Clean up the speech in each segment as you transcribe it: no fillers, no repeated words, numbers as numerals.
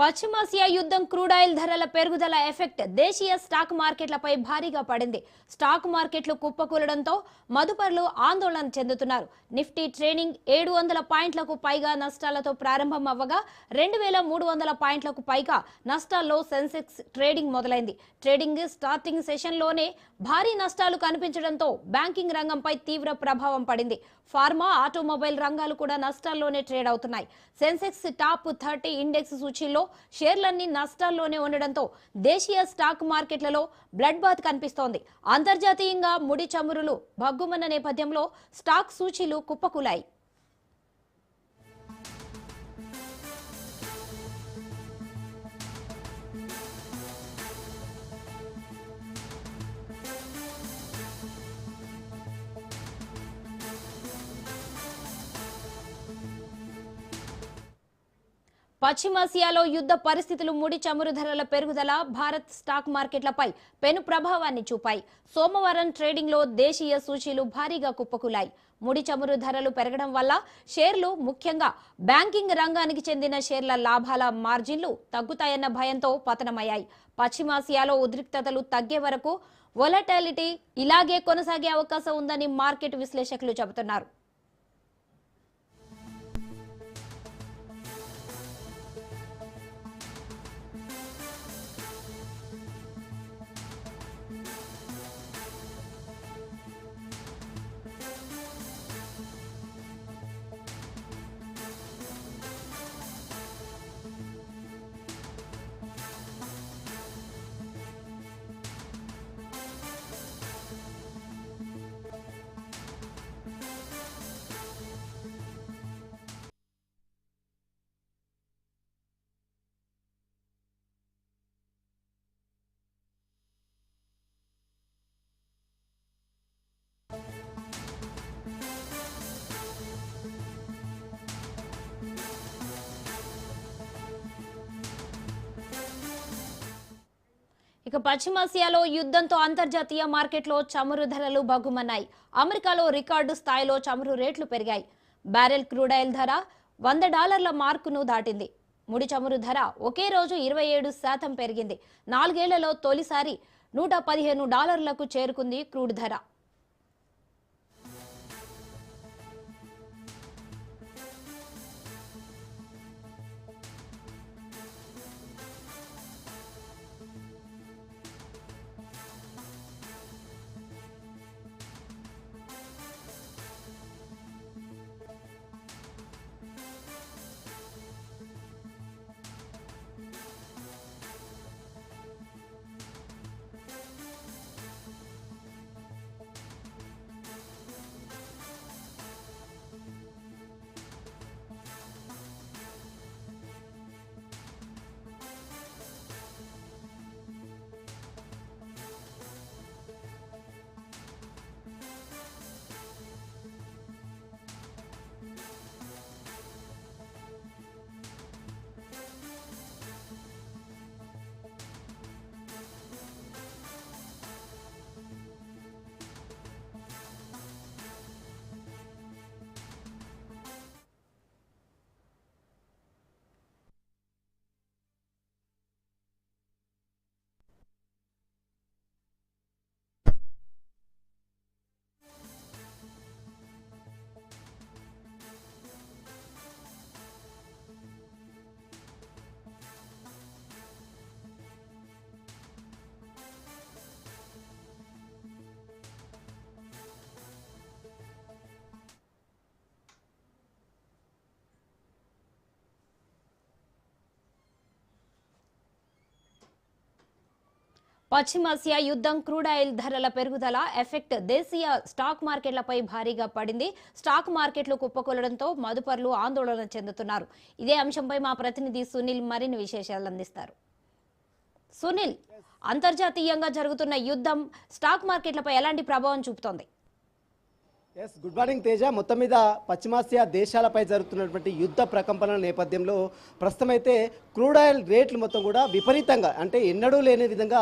పశ్చిమాసియా యుద్ధం crude oil ధరల పెరుగుదల ఎఫెక్ట్ దేశీయ స్టాక్ మార్కెట్లపై భారీగా పడింది. స్టాక్ మార్కెట్లు కుప్పకూలడంతో మదుపర్లు ఆందోళన చెందుతున్నారు. నిఫ్టీ ట్రేడింగ్ 700 పాయింట్లకు పైగా నష్టాలతో ప్రారంభం అవ్వగా 2300 పాయింట్లకు పైగా నష్టాల్లో సెన్సెక్స్ ట్రేడింగ్ మొదలైంది. ట్రేడింగ్ స్టార్టింగ్ సెషన్లోనే భారీ నష్టాలు కనిపించడంతో బ్యాంకింగ్ రంగంపై తీవ్ర ప్రభావం పడింది. ఫార్మా, ఆటోమొబైల్ రంగాలు కూడా నష్టాల్లోనే ట్రేడ్ అవుతున్నాయి. సెన్సెక్స్ టాప్ 30 ఇండెక్స్ సూచీల్లో షేర్లన్నీ నష్టాల్లోనే ఉండడంతో దేశీయ స్టాక్ మార్కెట్లలో బ్లడ్ బాత్ కనిపిస్తోంది. అంతర్జాతీయంగా ముడి చమురులు భగ్గుమన్న నేపథ్యంలో స్టాక్ సూచీలు కుప్పకూలాయి. పశ్చిమాసియాలో యుద్ధ పరిస్థితులు, ముడి చమురు ధరల పెరుగుదల భారత్ స్టాక్ మార్కెట్లపై పెను ప్రభావాన్ని చూపాయి. సోమవారం ట్రేడింగ్లో దేశీయ సూచీలు భారీగా కుప్పకూలాయి. ముడి చమురు ధరలు పెరగడం వల్ల షేర్లు, ముఖ్యంగా బ్యాంకింగ్ రంగానికి చెందిన షేర్ల లాభాల మార్జిన్లు తగ్గుతాయన్న భయంతో పతనమయ్యాయి. పశ్చిమాసియాలో ఉద్రిక్తతలు తగ్గే వరకు వొలటాలిటీ ఇలాగే కొనసాగే అవకాశం ఉందని మార్కెట్ విశ్లేషకులు చెబుతున్నారు. ఇక పశ్చిమాసియాలో యుద్ధంతో అంతర్జాతీయ మార్కెట్లో చమురు ధరలు భగ్గుమన్నాయి. అమెరికాలో రికార్డు స్థాయిలో చమురు రేట్లు పెరిగాయి. బ్యారెల్ క్రూడ్ ఆయిల్ ధర $100 మార్కును దాటింది. ముడి చమురు ధర ఒకే రోజు 27% పెరిగింది. 4 ఏళ్లలో తొలిసారి $115లకు చేరుకుంది క్రూడ్ ధర. పశ్చిమాసియా యుద్ధం క్రూడ్ ఆయిల్ ధరల పెరుగుదల ఎఫెక్ట్ దేశీయ స్టాక్ మార్కెట్లపై భారీగా పడింది. స్టాక్ మార్కెట్లు కుప్పకూలడంతో మదుపర్లు ఆందోళన చెందుతున్నారు. ఇదే అంశంపై మా ప్రతినిధి సునీల్ మరిన్ని విశేషాలు అందిస్తారు. సునీల్, అంతర్జాతీయంగా జరుగుతున్న యుద్ధం స్టాక్ మార్కెట్లపై ఎలాంటి ప్రభావం చూపుతోంది? Yes, good morning Teja. మొత్తం మీద పశ్చిమాసియా దేశాలపై జరుగుతున్నటువంటి యుద్ధ ప్రకంపనల నేపథ్యంలో ప్రస్తుతం అయితే క్రూడ్ ఆయిల్ రేట్లు మొత్తం కూడా విపరీతంగా, అంటే ఎన్నడూ లేని విధంగా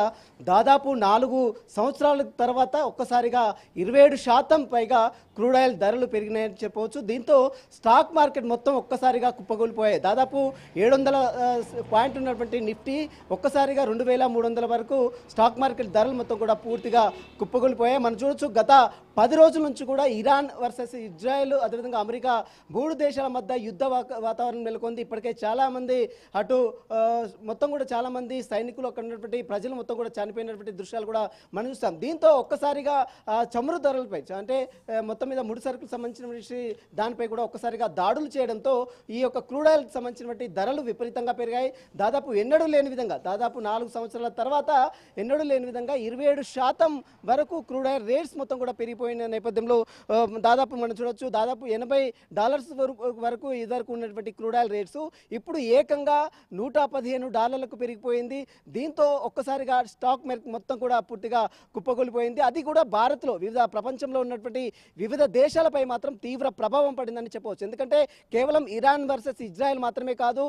దాదాపు 4 సంవత్సరాల తర్వాత ఒక్కసారిగా 27% పైగా క్రూడ్ ఆయిల్ ధరలు పెరిగినాయని చెప్పవచ్చు. దీంతో స్టాక్ మార్కెట్ మొత్తం ఒక్కసారిగా కుప్పగూలిపోయాయి. దాదాపు 700 పాయింట్ ఉన్నటువంటి నిఫ్టీ ఒక్కసారిగా 2300 వరకు స్టాక్ మార్కెట్ ధరలు మొత్తం కూడా పూర్తిగా కుప్పగూలిపోయాయి. మనం చూడొచ్చు, గత 10 రోజుల నుంచి కూడా ఇరాన్ వర్సెస్ ఇజ్రాయెల్, అదేవిధంగా అమెరికా 3 దేశాల మధ్య యుద్ధ వాతావరణం నెలకొంది. ఇప్పటికే చాలామంది అటు మొత్తం కూడా చాలామంది సైనికులు, అక్కడ ఉన్నటువంటి ప్రజలు మొత్తం కూడా చనిపోయినటువంటి దృశ్యాలు కూడా మనం చూస్తాం. దీంతో ఒక్కసారిగా చమురు ధరలపై, అంటే మొత్తం మీద ముడి సరుకులకు సంబంధించిన దానిపై కూడా ఒక్కసారిగా దాడులు చేయడంతో ఈ యొక్క క్రూడ్ ఆయిల్కి సంబంధించినటువంటి ధరలు విపరీతంగా పెరిగాయి. దాదాపు ఎన్నడూ లేని విధంగా, దాదాపు 4 సంవత్సరాల తర్వాత ఎన్నడూ లేని విధంగా 27% వరకు క్రూడ్ ఆయిల్ రేట్స్ మొత్తం కూడా పెరిగిపోయిన నేపథ్యంలో దాదాపు మనం చూడొచ్చు, దాదాపు $80 వరకు ఇదివరకు ఉన్నటువంటి క్రూడ్ ఆయిల్ రేట్స్ ఇప్పుడు ఏకంగా $115 పెరిగిపోయింది. దీంతో ఒక్కసారిగా స్టాక్ మార్కెట్ మొత్తం కూడా పూర్తిగా కుప్పకూలిపోయింది. అది కూడా భారత్లో ప్రపంచంలో ఉన్నటువంటి వివిధ దేశాలపై మాత్రం తీవ్ర ప్రభావం పడిందని చెప్పవచ్చు. ఎందుకంటే కేవలం ఇరాన్ వర్సెస్ ఇజ్రాయెల్ మాత్రమే కాదు,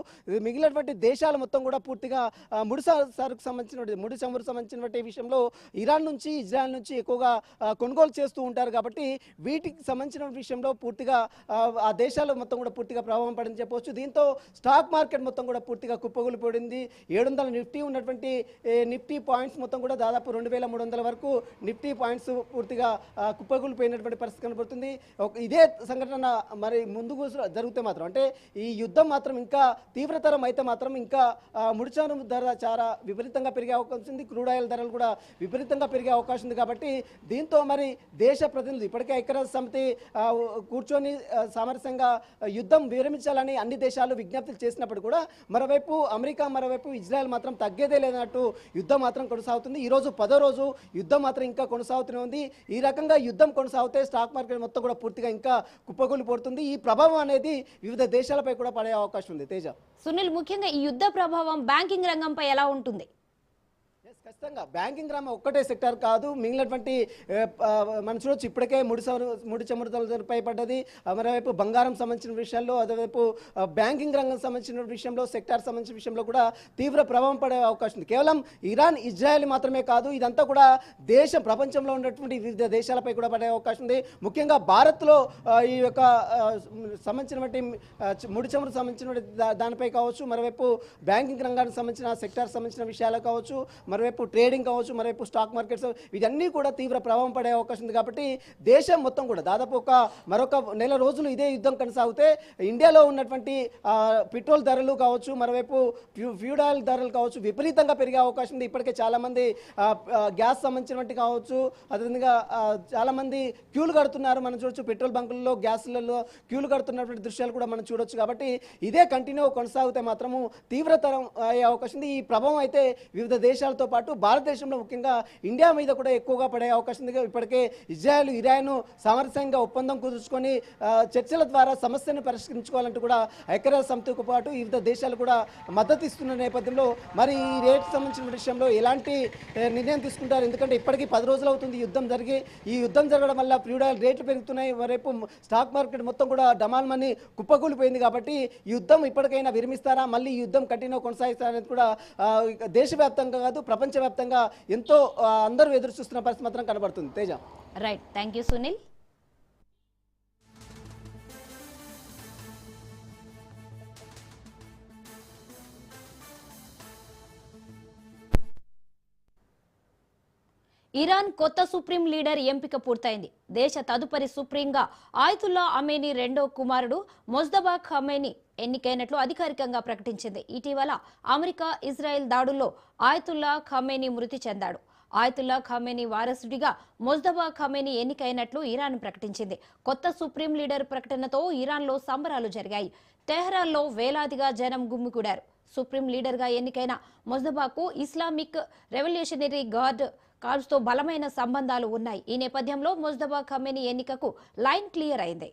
మిగిలినటువంటి దేశాలు మొత్తం కూడా పూర్తిగా ముడి చమురు సంబంధించినటువంటి విషయంలో ఇరాన్ నుంచి, ఇజ్రాయెల్ నుంచి ఎక్కువగా కొనుగోలు చేస్తూ ఉంటారు. కాబట్టి వీటికి సంబంధించిన విషయంలో పూర్తిగా ఆ దేశాలు మొత్తం కూడా పూర్తిగా ప్రభావం పడిందని చెప్పవచ్చు. దీంతో స్టాక్ మార్కెట్ మొత్తం కూడా పూర్తిగా కుప్పగూలిపోయింది. 700 నిఫ్టీ ఉన్నటువంటి నిఫ్టీ పాయింట్స్ మొత్తం కూడా దాదాపు 2300 వరకు నిఫ్టీ పాయింట్స్ పూర్తిగా కుప్పగూలిపోయినటువంటి పరిస్థితి కనబడుతుంది. ఇదే సంఘటన మరి ముందుకు జరిగితే మాత్రం, అంటే ఈ యుద్ధం మాత్రం ఇంకా తీవ్రతరం అయితే మాత్రం ఇంకా ముడిచమురు ధర చాలా విపరీతంగా పెరిగే అవకాశం ఉంది. క్రూడ్ ఆయిల్ ధరలు కూడా విపరీతంగా పెరిగే అవకాశం ఉంది. కాబట్టి దీంతో మరి దేశ ప్రతినిధులు ఇప్పటికే ఐక్యరాజ్య సమితి కూర్చొని సామరస్యంగా యుద్ధం విరమించాలని అన్ని దేశాలు విజ్ఞప్తులు చేసినప్పుడు కూడా మరోవైపు అమెరికా, మరోవైపు ఇజ్రాయెల్ మాత్రం తగ్గేదే లేదన్నట్టు యుద్ధం మాత్రం కొనసాగుతుంది. ఈరోజు 10వ రోజు యుద్ధం మాత్రం ఇంకా కొనసాగుతూనే ఉంది. ఈ రకంగా యుద్ధం కొనసాగితే స్టాక్ మార్కెట్ మొత్తం కూడా పూర్తిగా ఇంకా కుప్పకూలిపోతుంది. ఈ ప్రభావం అనేది వివిధ దేశాలపై కూడా పడే అవకాశం ఉంది. తేజ, సునీల్, ముఖ్యంగా ఈ యుద్ధ ప్రభావం బ్యాంకింగ్ రంగంపై ఎలా ఉంటుంది? ఖచ్చితంగా బ్యాంకింగ్ రంగం ఒక్కటే సెక్టర్ కాదు, మిగిలినటువంటి మనం చూడొచ్చు, ఇప్పటికే ముడి చమురు ధరలపై పడ్డది. మరోవైపు బంగారం సంబంధించిన విషయాల్లో, అదేవైపు బ్యాంకింగ్ రంగం సంబంధించిన విషయంలో, సెక్టార్ సంబంధించిన విషయంలో కూడా తీవ్ర ప్రభావం పడే అవకాశం ఉంది. కేవలం ఇరాన్, ఇజ్రాయెల్ మాత్రమే కాదు, ఇదంతా కూడా ప్రపంచంలో ఉన్నటువంటి వివిధ దేశాలపై కూడా పడే అవకాశం ఉంది. ముఖ్యంగా భారత్లో ఈ యొక్క సంబంధించినటువంటి ముడి చమురు సంబంధించిన దానిపై కావచ్చు, మరోవైపు బ్యాంకింగ్ రంగానికి సంబంధించిన సెక్టార్ సంబంధించిన విషయాలు కావచ్చు, మరోవైపు ట్రేడింగ్ కావచ్చు, మరోవైపు స్టాక్ మార్కెట్స్, ఇవన్నీ కూడా తీవ్ర ప్రభావం పడే అవకాశం ఉంది. కాబట్టి దేశం మొత్తం కూడా దాదాపు మరొక నెల రోజులు ఇదే యుద్ధం కొనసాగితే ఇండియాలో ఉన్నటువంటి పెట్రోల్ ధరలు కావచ్చు, మరోవైపు ఫ్యూడ్ ఆయిల్ ధరలు కావచ్చు విపరీతంగా పెరిగే అవకాశం ఉంది. ఇప్పటికే చాలామంది గ్యాస్ సంబంధించినటువంటి కావచ్చు, అదేవిధంగా చాలామంది క్యూలు కడుతున్నారు. మనం చూడొచ్చు, పెట్రోల్ బంకులలో, గ్యాస్లలో క్యూలు కడుతున్నటువంటి దృశ్యాలు కూడా మనం చూడొచ్చు. కాబట్టి ఇదే కంటిన్యూ కొనసాగితే మాత్రము తీవ్రతరం అయ్యే అవకాశం ఉంది. ఈ ప్రభావం అయితే వివిధ దేశాలతో పాటు భారతదేశంలో ముఖ్యంగా ఇండియా మీద కూడా ఎక్కువగా పడే అవకాశం ఉంది. ఇప్పటికే ఇజ్రాయెల్, ఇరాన్ సామరస్యంగా ఒప్పందం కుదుర్చుకొని చర్చల ద్వారా సమస్యను పరిష్కరించుకోవాలంటూ కూడా ఐక్యరాజ్య సమితితో పాటు వివిధ దేశాలు కూడా మద్దతు ఇస్తున్న నేపథ్యంలో మరి ఈ రేట్ సంబంధించిన విషయంలో ఎలాంటి నిర్ణయం తీసుకుంటారు? ఎందుకంటే ఇప్పటికీ 10 రోజులు అవుతుంది యుద్ధం జరిగి. ఈ యుద్ధం జరగడం వల్ల క్రూడ్ ఆయిల్ రేట్లు పెరుగుతున్నాయి. మరోవైపు స్టాక్ మార్కెట్ మొత్తం కూడా డమాల్మని కుప్పకూలిపోయింది. కాబట్టి ఈ యుద్ధం ఇప్పటికైనా విరమిస్తారా, మళ్ళీ ఈ యుద్ధం కంటిన్యూ కొనసాగిస్తారా అనేది కూడా దేశవ్యాప్తంగా కాదు, ప్రపంచవ్యాప్తంగా ఎంతో అందరూ ఎదురు చూస్తున్న పరిస్థితి మాత్రం కనబడుతుంది. Teja, right, thank you Sunil. Iran కొత్త సుప్రీం లీడర్ ఎంపిక పూర్తయింది. దేశ తదుపరి సుప్రీంగా ఆయతుల్లా ఖమేనీ రెండో కుమారుడు మొజ్తబా ఖమేనీ ఎన్నికైనట్లు అధికారికంగా ప్రకటించింది. ఇటీవల అమెరికా, ఇజ్రాయెల్ దాడుల్లో ఆయతుల్లా ఖమేనీ మృతి చెందాడు. ఆయతుల్లా ఖమేనీ వారసుడిగా మొజ్తబా ఖమేనీ ఎన్నికైనట్లు ఇరాన్ ప్రకటించింది. కొత్త సుప్రీం లీడర్ ప్రకటనతో ఇరాన్లో సంబరాలు జరిగాయి. తెహ్రాన్లో వేలాదిగా జనం గుమ్మికూడారు. సుప్రీం లీడర్గా ఎన్నికైన మొజ్తబాకు ఇస్లామిక్ రెవల్యూషనరీ గార్డ్ కార్డ్స్తో బలమైన సంబంధాలు ఉన్నాయి. ఈ నేపథ్యంలో మొజ్తబా ఖమేనీ ఎన్నికకు లైన్ క్లియర్ అయింది.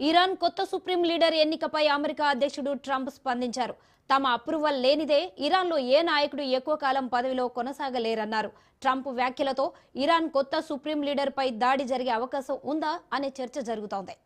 ఇరాన్ కొత్త సుప్రీం లీడర్ ఎన్నికపై అమెరికా అధ్యక్షుడు ట్రంప్ స్పందించారు. తమ అప్రూవల్ లేనిదే ఇరాన్లో ఏ నాయకుడు ఎక్కువ కాలం పదవిలో కొనసాగలేరన్నారు. ట్రంప్ వ్యాఖ్యలతో ఇరాన్ కొత్త సుప్రీం లీడర్పై దాడి జరిగే అవకాశం ఉందా అనే చర్చ జరుగుతోంది.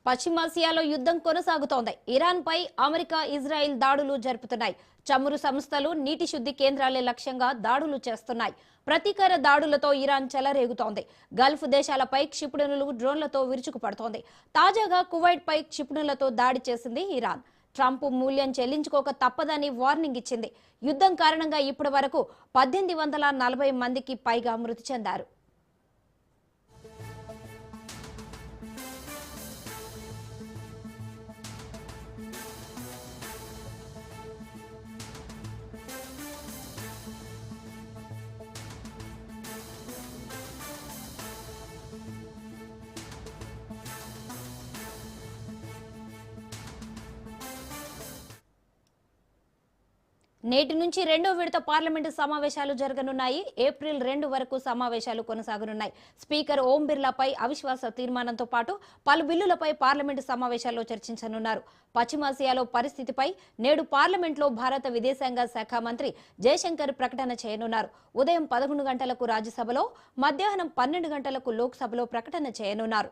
పశ్చిమాసియాలో యుద్ధం కొనసాగుతోంది. ఇరాన్పై అమెరికా, ఇజ్రాయెల్ దాడులు జరుపుతున్నాయి. చమురు సంస్థలు, నీటి శుద్ధి కేంద్రాలే లక్ష్యంగా దాడులు చేస్తున్నాయి. ప్రతీకార దాడులతో ఇరాన్ చెలరేగుతోంది. గల్ఫ్ దేశాలపై క్షిపణులు, డ్రోన్లతో విరుచుకుపడుతోంది. తాజాగా కువైట్పై క్షిపణులతో దాడి చేసింది ఇరాన్. ట్రంప్ మూల్యం చెల్లించుకోక తప్పదని వార్నింగ్ ఇచ్చింది. యుద్ధం కారణంగా ఇప్పటి వరకు 1840 మందికి పైగా మృతి చెందారు. నేటి నుంచి రెండో విడత పార్లమెంటు సమావేశాలు జరగనున్నాయి. ఏప్రిల్ 2 వరకు సమావేశాలు కొనసాగనున్నాయి. స్పీకర్ ఓం బిర్లాపై అవిశ్వాస తీర్మానంతో పాటు పలు బిల్లులపై పార్లమెంటు సమావేశాల్లో చర్చించనున్నారు. పశ్చిమాసియాలో పరిస్థితిపై నేడు పార్లమెంట్లో భారత విదేశాంగ శాఖ మంత్రి జయశంకర్ ప్రకటన చేయనున్నారు. ఉదయం 11 గంటలకు రాజ్యసభలో, మధ్యాహ్నం 12 గంటలకు లోక్సభలో ప్రకటన చేయనున్నారు.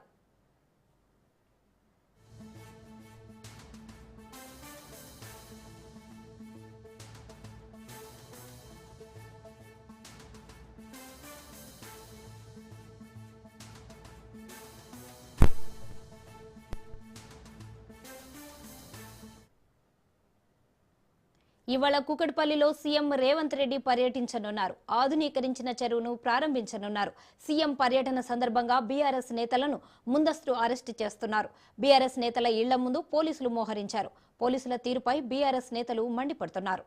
ఇవాళ కూకట్పల్లిలో సీఎం రేవంత్ రెడ్డి పర్యటించనున్నారు. ఆధునీకరించిన చెరువును ప్రారంభించనున్నారు. సీఎం పర్యటన సందర్భంగా బీఆర్ఎస్ నేతలను ముందస్తు అరెస్టు చేస్తున్నారు. బీఆర్ఎస్ నేతల ఇళ్ల ముందు పోలీసులు మోహరించారు. పోలీసుల తీరుపై బీఆర్ఎస్ నేతలు మండిపడుతున్నారు.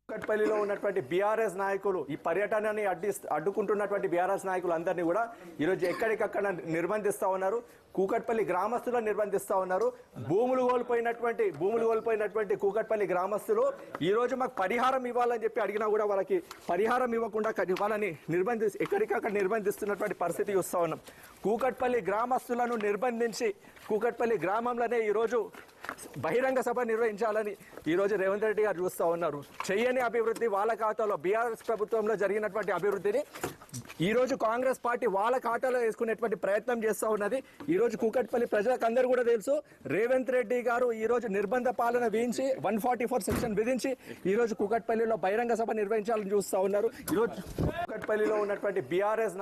కూకట్పల్లిలో ఉన్నటువంటి బీఆర్ఎస్ నాయకులు ఈ పర్యటనని అడ్డుకుంటున్నటువంటి బీఆర్ఎస్ నాయకులు అందరినీ కూడా ఈరోజు ఎక్కడికక్కడ నిర్బంధిస్తూ ఉన్నారు. కూకట్పల్లి గ్రామస్తులను నిర్బంధిస్తూ ఉన్నారు. భూములు కోల్పోయినటువంటి కూకట్పల్లి గ్రామస్తులు ఈరోజు మాకు పరిహారం ఇవ్వాలని చెప్పి అడిగినా కూడా వాళ్ళకి పరిహారం ఇవ్వకుండా వాళ్ళని ఎక్కడికక్కడ నిర్బంధిస్తున్నటువంటి పరిస్థితి చూస్తూ ఉన్నాం. కూకట్పల్లి గ్రామస్తులను నిర్బంధించి కూకట్పల్లి గ్రామంలోనే ఈరోజు బహిరంగ సభ నిర్వహించాలని ఈరోజు రేవంత్ రెడ్డి గారు చూస్తూ ఉన్నారు. చెయ్యని అభివృద్ధి వాళ్ళ ఖాతాలో, బీఆర్ఎస్ ప్రభుత్వంలో జరిగినటువంటి అభివృద్ధిని ఈరోజు కాంగ్రెస్ పార్టీ వాళ్ళ ఖాతాలో వేసుకునేటువంటి ప్రయత్నం చేస్తూ ఉన్నది. ఈరోజు కూకట్పల్లి ప్రజలకు అందరూ కూడా తెలుసు, రేవంత్ రెడ్డి గారు ఈరోజు నిర్బంధ పాలన విధించి 144 సెక్షన్ విధించి ఈరోజు కూకట్పల్లిలో బహిరంగ సభ నిర్వహించాలని చూస్తూ ఉన్నారు. ఈరోజు కూకట్పల్లిలో ఉన్నటువంటి బీఆర్ఎస్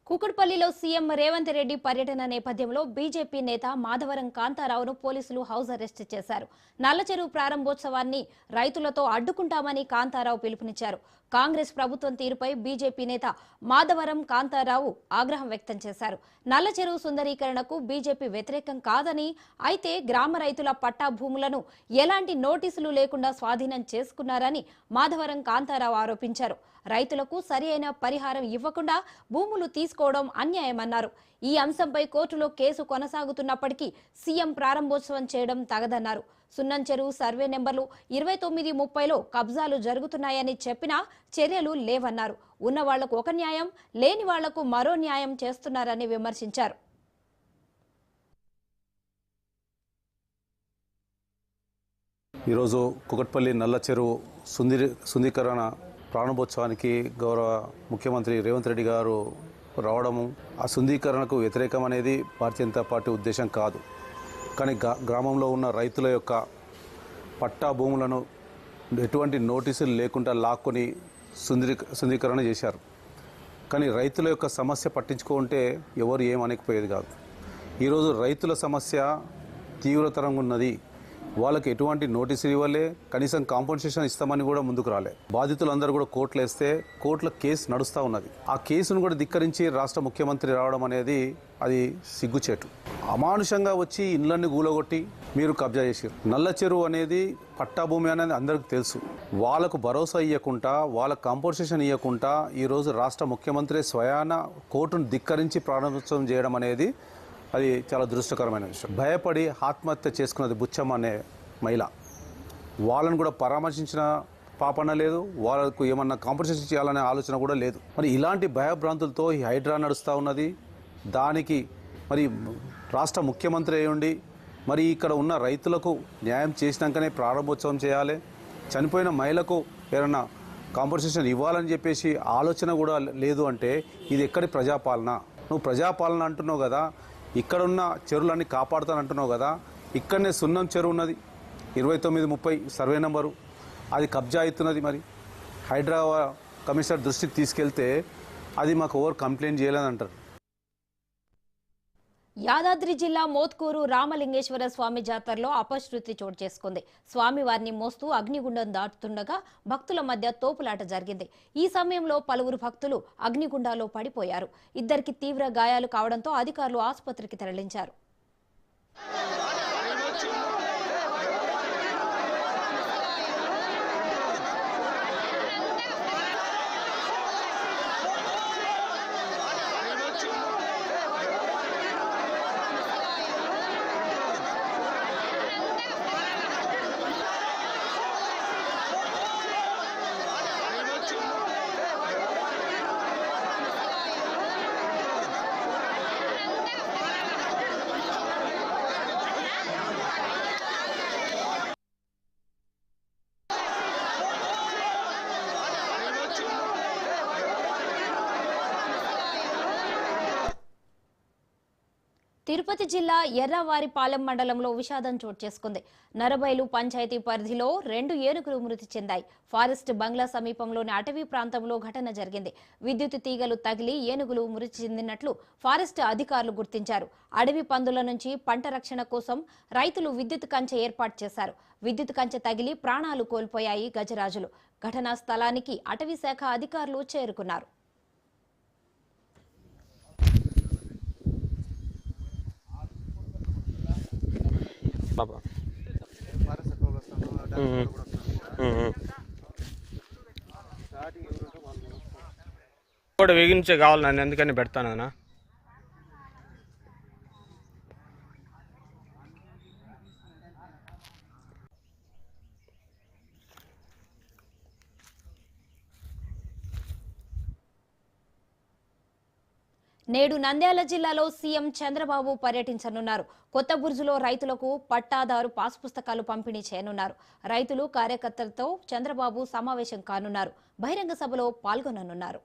కూకట్పల్లిలో సీఎం రేవంత్ రెడ్డి పర్యటన నేపథ్యంలో బీజేపీ నేత మాధవరం కాంతారావును పోలీసులు హౌస్ అరెస్ట్ చేశారు. నల్లచెరువు ప్రారంభోత్సవాన్ని రైతులతో అడ్డుకుంటామని కాంతారావు పిలుపునిచ్చారు. కాంగ్రెస్ ప్రభుత్వం తీరుపై బీజేపీ నేత మాధవరం కాంతారావు ఆగ్రహం వ్యక్తం చేశారు. నల్లచెరువు సుందరీకరణకు బీజేపీ వ్యతిరేకం కాదని, అయితే గ్రామ రైతుల పట్టా భూములను ఎలాంటి నోటీసులు లేకుండా స్వాధీనం చేసుకున్నారని మాధవరం కాంతారావు ఆరోపించారు. రైతులకు సరియైన పరిహారం ఇవ్వకుండా భూములు తీసుకోవడం అన్యాయమన్నారు. ఈ అంశంపై కోర్టులో కేసు కొనసాగుతున్నప్పటికీ సీఎం ప్రారంభోత్సవం చేయడం తగదన్నారు. సున్నం చెరువు సర్వే నెంబర్లు 29, 30లో కబ్జాలు జరుగుతున్నాయని చెప్పినా చర్యలు లేవన్నారు. ఉన్న వాళ్లకు ఒక న్యాయం, లేని వాళ్లకు మరో న్యాయం చేస్తున్నారని విమర్శించారు. ఈరోజు కూకట్పల్లి నల్ల చెరువు సుందరీకరణ ప్రారంభోత్సవానికి గౌరవ ముఖ్యమంత్రి రేవంత్ రెడ్డి గారు రావడము, ఆ సుందరీకరణకు వ్యతిరేకం అనేది భారతీయ జనతా పార్టీ ఉద్దేశం కాదు. కానీ గ్రామంలో ఉన్న రైతుల యొక్క పట్టా భూములను ఎటువంటి నోటీసులు లేకుండా లాక్కొని సుందరీకరణ చేశారు. కానీ రైతుల యొక్క సమస్య పట్టించుకుంటే ఎవరు ఏమనకపోయేది కాదు. ఈరోజు రైతుల సమస్య తీవ్రతరంగా ఉన్నది. వాళ్ళకి ఎటువంటి నోటీసులు ఇవ్వలే, కనీసం కాంపన్సేషన్ ఇస్తామని కూడా ముందుకు రాలే. బాధితులందరూ కూడా కోర్టులో వేస్తే కోర్టులో కేసు నడుస్తూ ఉన్నది. ఆ కేసును కూడా ధిక్కరించి రాష్ట్ర ముఖ్యమంత్రి రావడం అనేది అది సిగ్గుచేటు. అమానుషంగా వచ్చి ఇండ్లన్నీ గూలగొట్టి మీరు కబ్జా చేసారు. నల్ల చెరువు అనేది పట్టాభూమి అనేది అందరికీ తెలుసు. వాళ్ళకు భరోసా ఇవ్వకుండా, వాళ్ళకు కాంపన్సేషన్ ఇవ్వకుండా ఈరోజు రాష్ట్ర ముఖ్యమంత్రి స్వయాన కోర్టును ధిక్కరించి ప్రారంభోత్సవం చేయడం అనేది అది చాలా దురదృష్టకరమైన విషయం. భయపడి ఆత్మహత్య చేసుకున్నది బుచ్చమ్మ అనే మహిళ. వాళ్ళని కూడా పరామర్శించిన పాపన లేదు, వాళ్ళకు ఏమన్నా కాంపన్సేషన్ చేయాలనే ఆలోచన కూడా లేదు. మరి ఇలాంటి భయభ్రాంతులతో ఈ హైడ్రా నడుస్తూ ఉన్నది. దానికి మరి రాష్ట్ర ముఖ్యమంత్రి అయ్యుండి మరి ఇక్కడ ఉన్న రైతులకు న్యాయం చేసినాకనే ప్రారంభోత్సవం చేయాలి. చనిపోయిన మహిళకు ఏదన్నా కాంపన్సేషన్ ఇవ్వాలని చెప్పేసి ఆలోచన కూడా లేదు అంటే ఇది ఎక్కడి ప్రజాపాలన? నువ్వు ప్రజాపాలన అంటున్నావు కదా, ఇక్కడున్న చెరువులన్నీ కాపాడుతానంటున్నావు కదా, ఇక్కడనే సున్నం చెరువు ఉన్నది 2930 సర్వే నెంబరు, అది కబ్జా అవుతున్నది. మరి హైదరాబాద్ కమిషనర్ దృష్టికి తీసుకెళ్తే అది మాకు ఎవరు కంప్లైంట్ చేయలేదంటారు. యాదాద్రి జిల్లా మోత్కూరు రామలింగేశ్వర స్వామి జాతరలో అపశృతి చోటు చేసుకుంది. స్వామివారిని మోస్తూ అగ్నిగుండం దాటుతుండగా భక్తుల మధ్య తోపులాట జరిగింది. ఈ సమయంలో పలువురు భక్తులు అగ్నిగుండాలో పడిపోయారు. ఇద్దరికి తీవ్ర గాయాలు కావడంతో అధికారులు ఆసుపత్రికి తరలించారు. తిరుపతి జిల్లా ఎర్రవారిపాలెం మండలంలో విషాదం చోటు చేసుకుంది. నరబైలు పంచాయతీ పరిధిలో 2 ఏనుగులు మృతి చెందాయి. ఫారెస్ట్ బంగ్లా సమీపంలోని అటవీ ప్రాంతంలో ఘటన జరిగింది. విద్యుత్ తీగలు తగిలి ఏనుగులు మృతి చెందినట్లు ఫారెస్ట్ అధికారులు గుర్తించారు. అడవి పందుల నుంచి పంట రక్షణ కోసం రైతులు విద్యుత్ కంచె ఏర్పాటు చేశారు. విద్యుత్ కంచె తగిలి ప్రాణాలు కోల్పోయాయి గజరాజులు. ఘటనా స్థలానికి అటవీ శాఖ అధికారులు చేరుకున్నారు. కూడా వేగించే కావాలి నన్ను, ఎందుకని పెడతానా. నేడు నంద్యాల జిల్లాలో సీఎం చంద్రబాబు పర్యటించనున్నారు. కొత్త బుర్జులో రైతులకు పట్టాదారు పాస్ పుస్తకాలు పంపిణీ చేయనున్నారు. రైతులు కార్యకర్తలతో చంద్రబాబు సమావేశం కానున్నారు. బహిరంగ సభలో పాల్గొననున్నారు.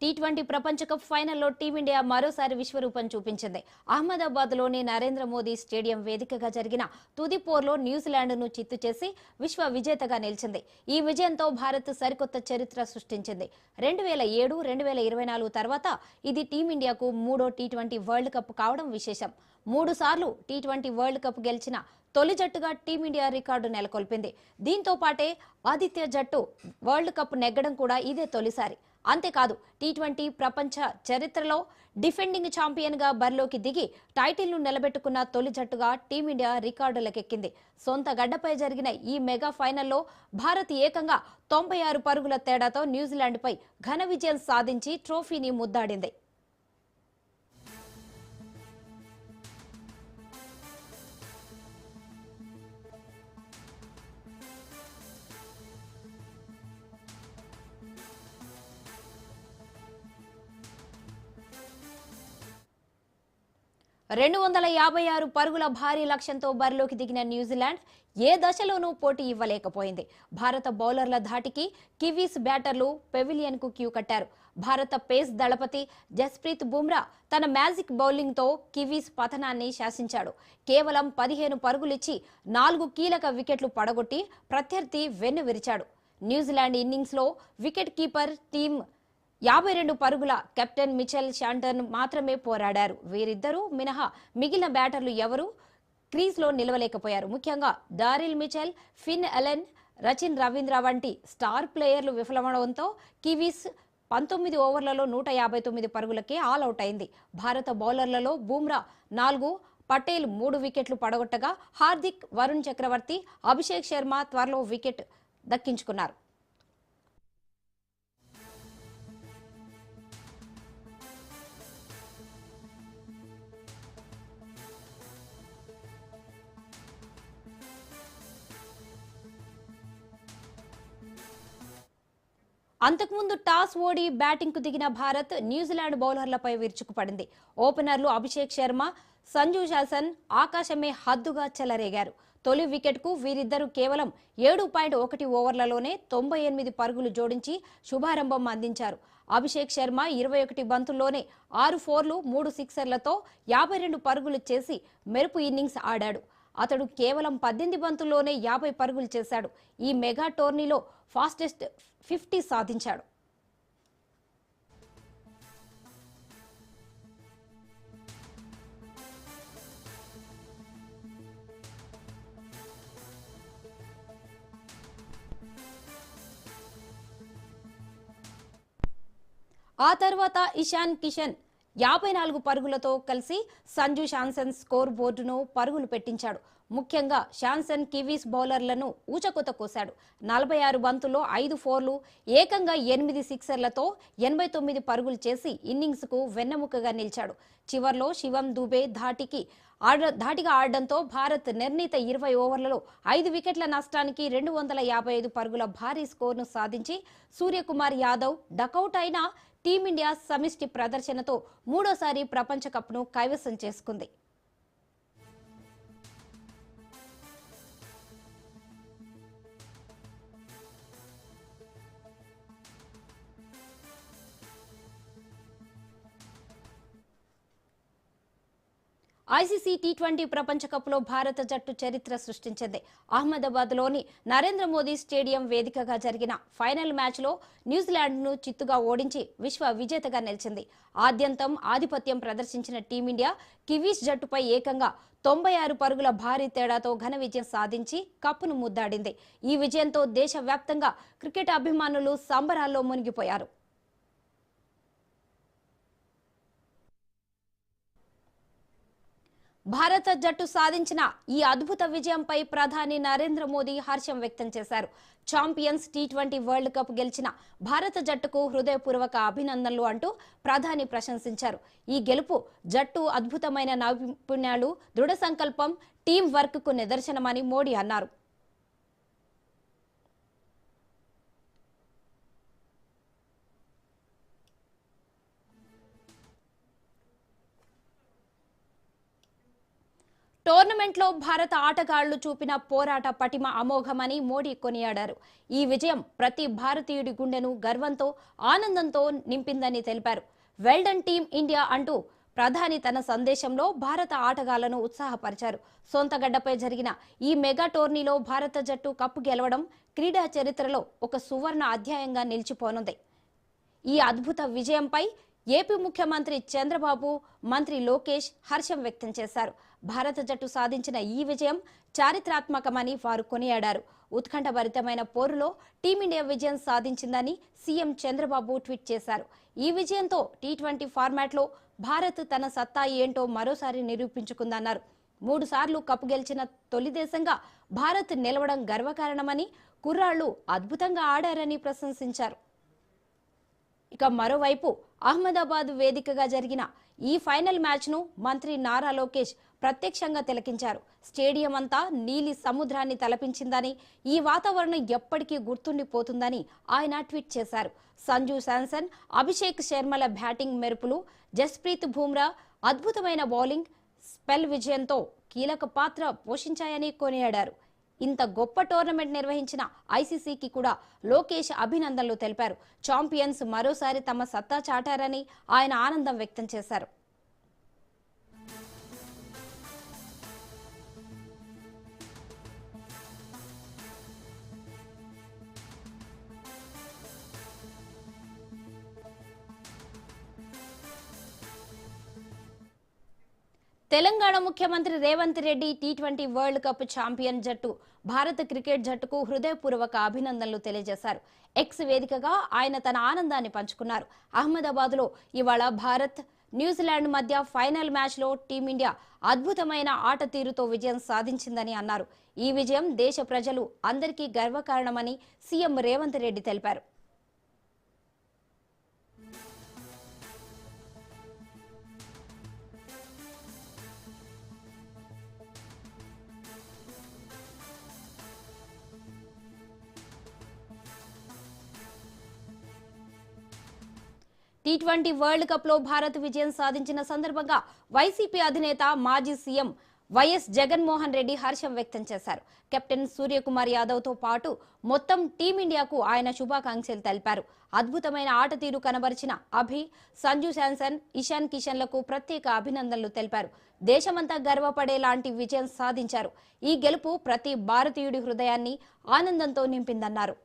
T20 ప్రపంచ కప్ ఫైనల్లో టీమిండియా మరోసారి విశ్వరూపం చూపించింది. అహ్మదాబాద్లోని నరేంద్ర మోదీ స్టేడియం వేదికగా జరిగిన తుది పోర్లో న్యూజిలాండ్ను చిత్తు చేసి విశ్వ విజేతగా నిలిచింది. ఈ విజయంతో భారత్ సరికొత్త చరిత్ర సృష్టించింది. 2007, 2024 తర్వాత ఇది టీమిండియాకు 3వ T20 వరల్డ్ కప్ కావడం విశేషం. 3 సార్లు T20 వరల్డ్ కప్ గెలిచిన తొలి జట్టుగా టీమిండియా రికార్డు నెలకొల్పింది. దీంతో పాటే ఆతిథ్య జట్టు వరల్డ్ కప్ నెగ్గడం కూడా ఇదే తొలిసారి. అంతేకాదు T20 ప్రపంచ చరిత్రలో డిఫెండింగ్ ఛాంపియన్గా బరిలోకి దిగి టైటిల్ను నిలబెట్టుకున్న తొలి జట్టుగా టీమిండియా రికార్డులకెక్కింది. సొంత గడ్డపై జరిగిన ఈ మెగా ఫైనల్లో భారత్ ఏకంగా 96 పరుగుల తేడాతో న్యూజిలాండ్పై ఘన విజయం సాధించి ట్రోఫీని ముద్దాడింది. 256 పరుగుల భారీ లక్ష్యంతో బరిలోకి దిగిన న్యూజిలాండ్ ఏ దశలోనూ పోటీ ఇవ్వలేకపోయింది. భారత బౌలర్ల ధాటికి కివీస్ బ్యాటర్లు పెవిలియన్కు క్యూ కట్టారు. భారత పేస్ దళపతి జస్ప్రీత్ బుమ్రా తన మ్యాజిక్ బౌలింగ్తో కివీస్ పతనాన్ని శాసించాడు. కేవలం 15 పరుగులిచ్చి 4 కీలక వికెట్లు పడగొట్టి ప్రత్యర్థి వెన్నువిరిచాడు. న్యూజిలాండ్ ఇన్నింగ్స్లో వికెట్ కీపర్ టీమ్ 52 పరుగుల కెప్టెన్ మిచెల్ శాంటన్ మాత్రమే పోరాడారు. వీరిద్దరూ మినహా మిగిలిన బ్యాటర్లు ఎవరూ క్రీజ్లో నిలవలేకపోయారు. ముఖ్యంగా డారిల్ మిచెల్, ఫిన్ ఎలెన్, రచిన్ రవీంద్ర వంటి స్టార్ ప్లేయర్లు విఫలమవడంతో కివీస్ 19 ఓవర్లలో 159 పరుగులకే ఆల్అవుట్ అయింది. భారత బౌలర్లలో బుమ్రా 4, పటేల్ 3 వికెట్లు పడగొట్టగా హార్దిక్, వరుణ్ చక్రవర్తి, అభిషేక్ శర్మ త్వరలో వికెట్ దక్కించుకున్నారు. అంతకుముందు టాస్ ఓడి బ్యాటింగ్కు దిగిన భారత్ న్యూజిలాండ్ బౌలర్లపై విరుచుకుపడింది. ఓపెనర్లు అభిషేక్ శర్మ, సంజు శాసన్ ఆకాశమే హద్దుగా చెలరేగారు. తొలి వికెట్కు వీరిద్దరూ కేవలం 7.1 ఓవర్లలోనే 98 పరుగులు జోడించి శుభారంభం అందించారు. అభిషేక్ శర్మ 21 బంతుల్లోనే 6 ఫోర్లు, 3 సిక్సర్లతో 52 పరుగులు చేసి మెరుపు ఇన్నింగ్స్ ఆడాడు. అతడు కేవలం 18 బంతుల్లోనే 50 పరుగులు చేశాడు. ఈ మెగా టోర్నీలో ఫాస్టెస్ట్ 50 సాధించాడు. ఆ తర్వాత ఇషాన్ కిషన్ 54 పరుగులతో కలిసి సంజు శాంసన్ స్కోర్ బోర్డును పరుగులు పెట్టించాడు. ముఖ్యంగా శాంసన్ కివీస్ బౌలర్లను ఊచకొత కోశాడు. 46 బంతుల్లో 5 ఫోర్లు, ఏకంగా 8 సిక్సర్లతో 89 పరుగులు చేసి ఇన్నింగ్స్కు వెన్నెముకగా నిలిచాడు. చివర్లో శివం దుబే ధాటిగా ఆడడంతో భారత్ నిర్ణీత 20 ఓవర్లలో 5 వికెట్ల నష్టానికి 255 పరుగుల భారీ స్కోర్ను సాధించి సూర్యకుమార్ యాదవ్ డకౌట్ అయిన టీమిండియా సమిష్టి ప్రదర్శనతో మూడోసారి ప్రపంచ కప్ను కైవసం చేసుకుంది. ఐసీసీ టీ20 ప్రపంచ కప్లో భారత జట్టు చరిత్ర సృష్టించింది. అహ్మదాబాద్లోని నరేంద్ర మోదీ స్టేడియం వేదికగా జరిగిన ఫైనల్ మ్యాచ్లో న్యూజిలాండ్ను చిత్తుగా ఓడించి విశ్వ విజేతగా నిలిచింది. ఆద్యంతం ఆధిపత్యం ప్రదర్శించిన టీమిండియా కివీస్ జట్టుపై ఏకంగా 96 పరుగుల భారీ తేడాతో ఘన విజయం సాధించి కప్పును ముద్దాడింది. ఈ విజయంతో దేశవ్యాప్తంగా క్రికెట్ అభిమానులు సంబరాల్లో మునిగిపోయారు. భారత జట్టు సాధించిన ఈ అద్భుత విజయంపై ప్రధాని నరేంద్ర మోదీ హర్షం వ్యక్తం చేశారు. ఛాంపియన్స్ టీ20 వరల్డ్ కప్ గెలిచిన భారత జట్టుకు హృదయపూర్వక అభినందనలు అంటూ ప్రధాని ప్రశంసించారు. ఈ గెలుపు జట్టు అద్భుతమైన నైపుణ్యాలు, దృఢ సంకల్పం, టీం వర్క్కు నిదర్శనమని మోడీ అన్నారు. టోర్నమెంట్లో భారత ఆటగాళ్లు చూపిన పోరాట పటిమ అమోఘమని మోడీ కొనియాడారు. ఈ విజయం ప్రతి భారతీయుడి గుండెను గర్వంతో, ఆనందంతో నింపిందని తెలిపారు. వెల్డన్ టీమ్ ఇండియా అంటూ ప్రధాని తన సందేశంలో భారత ఆటగాళ్లను ఉత్సాహపరిచారు. సొంత గడ్డపై జరిగిన ఈ మెగా టోర్నీలో భారత జట్టు కప్పు గెలవడం క్రీడా చరిత్రలో ఒక సువర్ణ అధ్యాయంగా నిలిచిపోనుంది. ఈ అద్భుత విజయంపై ఏపీ ముఖ్యమంత్రి చంద్రబాబు, మంత్రి లోకేష్ హర్షం వ్యక్తం చేశారు. భారత జట్టు సాధించిన ఈ విజయం చారిత్రాత్మకమని వారు కొనియాడారు. ఉత్కంఠభరితమైన పోరులో టీమిండియా విజయం సాధించిందని సీఎం చంద్రబాబు ట్వీట్ చేశారు. ఈ విజయంతో టీ20 ఫార్మాట్లో భారత్ తన సత్తా ఏంటో మరోసారి నిరూపించుకుందన్నారు. 3 సార్లు కప్పు గెలిచిన తొలి దేశంగా భారత్ నిలవడం గర్వకారణమని, కుర్రాళ్లు అద్భుతంగా ఆడారని ప్రశంసించారు. ఇక మరోవైపు అహ్మదాబాద్ వేదికగా జరిగిన ఈ ఫైనల్ మ్యాచ్ను మంత్రి నారా లోకేష్ ప్రత్యక్షంగా తిలకించారు. స్టేడియం అంతా నీలి సముద్రాన్ని తలపించిందని, ఈ వాతావరణం ఎప్పటికీ గుర్తుండిపోతుందని ఆయన ట్వీట్ చేశారు. సంజు శాంసన్, అభిషేక్ శర్మల బ్యాటింగ్ మెరుపులు, జస్ప్రీత్ బుమ్రా అద్భుతమైన బౌలింగ్, స్పెల్ విజయంతో కీలక పాత్ర పోషించాయని కొనియాడారు. ఇంత గొప్ప టోర్నమెంట్ నిర్వహించిన ఐసీసీకి కూడా లోకేష్ అభినందనలు తెలిపారు. ఛాంపియన్స్ మరోసారి తమ సత్తా చాటారని ఆయన ఆనందం వ్యక్తం చేశారు. తెలంగాణ ముఖ్యమంత్రి Revanth Reddy T20 world cup champion జట్టు భారత క్రికెట్ జట్టుకు హృదయపూర్వక అభినందనలు తెలియజేశారు. ఎక్స్ వేదికగా ఆయన తన ఆనందాన్ని పంచుకున్నారు. అహ్మదాబాద్లో ఇవాళ భారత్ న్యూజిలాండ్ మధ్య ఫైనల్ మ్యాచ్లో టీమిండియా అద్భుతమైన ఆట తీరుతో విజయం సాధించిందని అన్నారు. ఈ విజయం దేశ ప్రజలు అందరికీ గర్వకారణమని సీఎం రేవంత్ రెడ్డి తెలిపారు. టీ20 వరల్డ్ కప్ లో భారత్ విజయం సాధించిన సందర్భంగా వైసీపీ అధినేత మాజీ సీఎం వైఎస్ జగన్మోహన్ రెడ్డి హర్షం వ్యక్తం చేశారు. కెప్టెన్ సూర్యకుమార్ యాదవ్ తో పాటు మొత్తం టీమిండియాకు ఆయన శుభాకాంక్షలు తెలిపారు. అద్భుతమైన ఆట తీరు కనబరిచిన అభి, సంజు శాంసన్, ఇషాన్ కిషన్లకు ప్రత్యేక అభినందనలు తెలిపారు. దేశమంతా గర్వపడేలాంటి విజయం సాధించారు. ఈ గెలుపు ప్రతి భారతీయుడి హృదయాన్ని ఆనందంతో నింపిందన్నారు.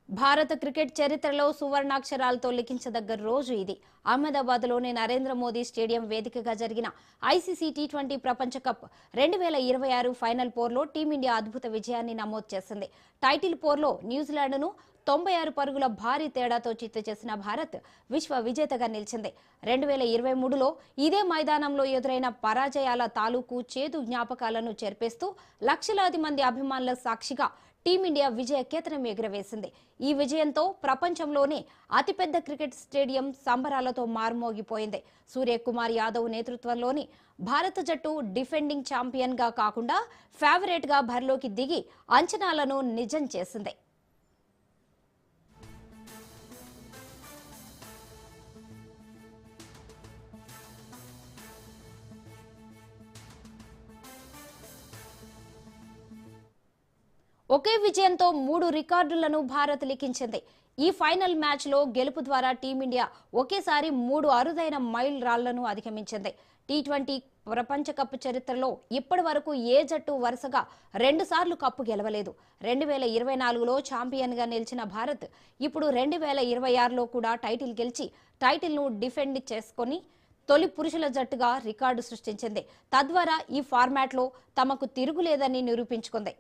భారత క్రికెట్ చరిత్రలో సువర్ణాక్షరాలతో లిఖించదగ్గ రోజు ఇది. అహ్మదాబాద్లోని నరేంద్ర మోదీ స్టేడియం వేదికగా జరిగిన ఐసీసీ టీ20 ప్రపంచ కప్ 2026 ఫైనల్ పోర్లో టీమిండియా అద్భుత విజయాన్ని నమోదు చేసింది. టైటిల్ పోర్లో న్యూజిలాండ్ను 96 పరుగుల భారీ తేడాతో చిత్తు చేసిన భారత్ విశ్వ విజేతగా నిలిచింది. 2023లో ఇదే మైదానంలో ఎదురైన పరాజయాల తాలూకు చేదు జ్ఞాపకాలను చెరిపేస్తూ లక్షలాది మంది అభిమానుల సాక్షిగా టీమిండియా విజయ కేతనం ఎగురవేసింది. ఈ విజయంతో ప్రపంచంలోనే అతిపెద్ద క్రికెట్ స్టేడియం సంబరాలతో మారుమోగిపోయింది. సూర్యకుమార్ యాదవ్ నేతృత్వంలోని భారత జట్టు డిఫెండింగ్ ఛాంపియన్ గా కాకుండా ఫేవరెట్ గా బరిలోకి దిగి అంచనాలను నిజం చేసింది. ఒకే విజయంతో 3 రికార్డులను భారత్ లిఖించింది. ఈ ఫైనల్ మ్యాచ్లో గెలుపు ద్వారా టీమిండియా ఒకేసారి 3 అరుదైన మైల్ రాళ్లను అధిగమించింది. టీ20 ప్రపంచ కప్ చరిత్రలో ఇప్పటి వరకు ఏ జట్టు వరుసగా 2 సార్లు కప్పు గెలవలేదు. 2024లో ఛాంపియన్గా నిలిచిన భారత్ ఇప్పుడు 2026లో కూడా టైటిల్ గెలిచి టైటిల్ను డిఫెండ్ చేసుకొని తొలి పురుషుల జట్టుగా రికార్డు సృష్టించింది. తద్వారా ఈ ఫార్మాట్లో తమకు తిరుగులేదని నిరూపించుకుంది.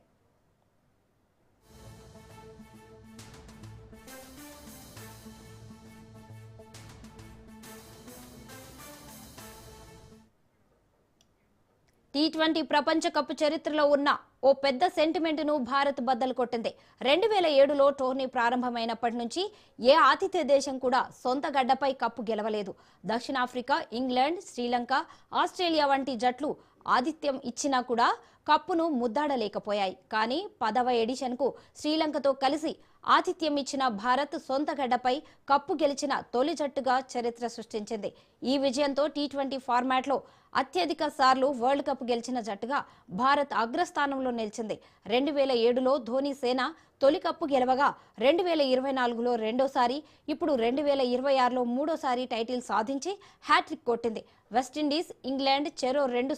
టీ20 ప్రపంచ కప్ చరిత్రలో ఉన్న ఓ పెద్ద సెంటిమెంట్ను భారత్ బద్దలు కొట్టింది. 2007లో టోర్నీ ప్రారంభమైనప్పటి నుంచి ఏ ఆతిథ్య దేశం కూడా సొంత గడ్డపై కప్పు గెలవలేదు. దక్షిణాఫ్రికా, ఇంగ్లాండ్, శ్రీలంక, ఆస్ట్రేలియా వంటి జట్లు ఆతిథ్యం ఇచ్చినా కూడా కప్పును ముద్దాడలేకపోయాయి. కానీ 10వ ఎడిషన్కు శ్రీలంకతో కలిసి ఆతిథ్యం ఇచ్చిన భారత్ సొంత గడ్డపై కప్పు గెలిచిన తొలి జట్టుగా చరిత్ర సృష్టించింది. ఈ విజయంతో టీ20 ఫార్మాట్లో అత్యధిక సార్లు వరల్డ్ కప్ గెలిచిన జట్టుగా భారత్ అగ్రస్థానంలో నిలిచింది. 2007లో ధోని సేన తొలి కప్పు గెలవగా 2024లో రెండోసారి, ఇప్పుడు 2026లో మూడోసారి టైటిల్ సాధించి హ్యాట్రిక్ కొట్టింది. వెస్టిండీస్, ఇంగ్లాండ్ చెరో 2